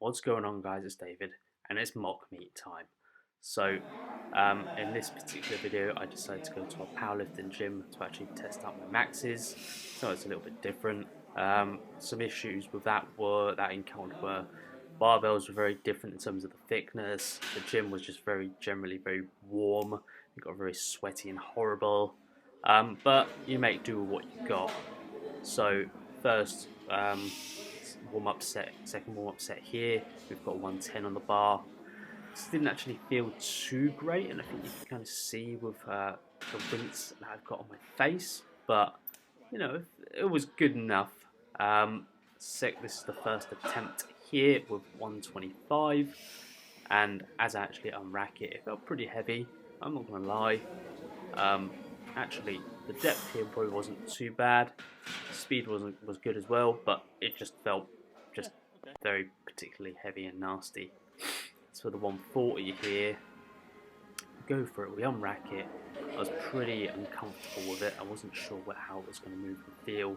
What's going on, guys? It's David, and it's mock meet time. So, in this particular video, I decided to go to a powerlifting gym to actually test out my maxes. So it's a little bit different. Some issues with that encounter were barbells were very different in terms of the thickness. The gym was just generally very warm. It got very sweaty and horrible. But you make do with what you got. So first warm up set, second warm up set here. We've got 110 on the bar. This didn't actually feel too great, and I think you can kind of see with the rinse that I've got on my face. But you know, it was good enough. This is the first attempt here with 125, and as I actually unrack it, it felt pretty heavy. I'm not gonna lie. Actually, the depth here probably wasn't too bad. Speed was good as well, but it just felt just very particularly heavy and nasty. So for the 140 here, go for it. We unrack it. I was pretty uncomfortable with it. I wasn't sure how it was going to move and feel.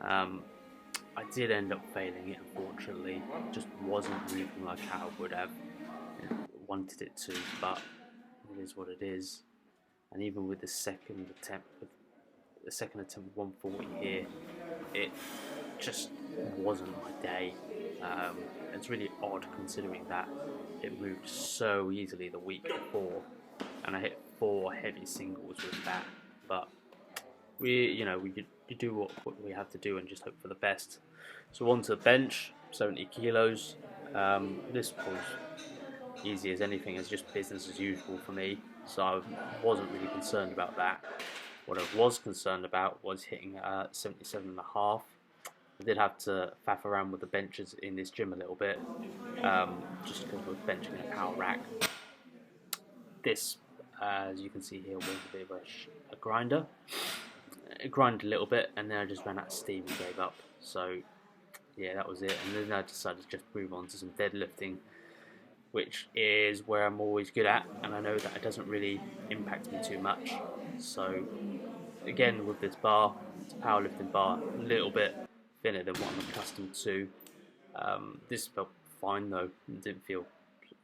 I did end up failing it, unfortunately. It just wasn't moving like how I would have wanted it to, but it is what it is. And even with the second attempt, with 140 here, it just wasn't my day. It's really odd considering that it moved so easily the week before, and I hit 4 heavy singles with that. But we do what we have to do and just hope for the best. So onto the bench, 70 kilos. This was easy as anything. It's just business as usual for me, so I wasn't really concerned about that. What I was concerned about was hitting 77.5. I did have to faff around with the benches in this gym a little bit, just because we're benching a power rack. This, as you can see here, was a bit of a grinder. It grinded a little bit, and then I just ran out of steam and gave up. So yeah, that was it. And then I decided to just move on to some deadlifting, which is where I'm always good at, and I know that it doesn't really impact me too much. So again, with this bar, it's a powerlifting bar, a little bit thinner than what I'm accustomed to. This felt fine though, it didn't feel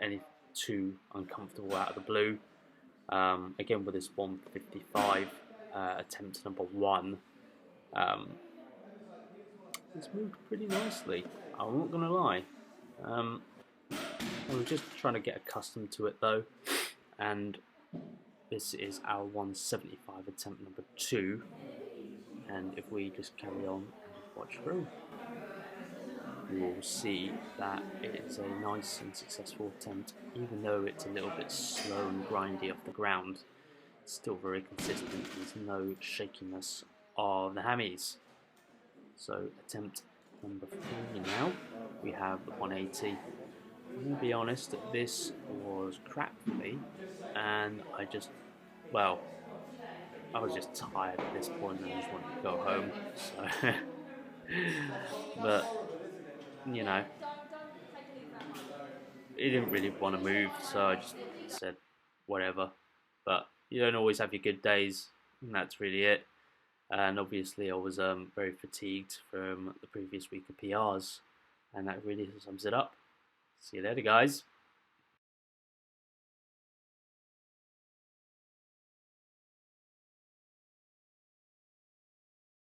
any too uncomfortable out of the blue. Again, with this 155 attempt number 1, it's moved pretty nicely, I'm not gonna lie. I was just trying to get accustomed to it though, and this is our 175 attempt number 2, and if we just carry on and watch through, you will see that it's a nice and successful attempt. Even though it's a little bit slow and grindy off the ground, it's still very consistent. There's no shakiness of the hammies. So attempt number 3 now, we have 180. I'm going to be honest, this was crap for me, and I was just tired at this point and I just wanted to go home. So, but you know, he didn't really want to move, so I just said whatever. But you don't always have your good days, and that's really it. And obviously, I was very fatigued from the previous week of PRs, and that really sums it up. See you later, guys.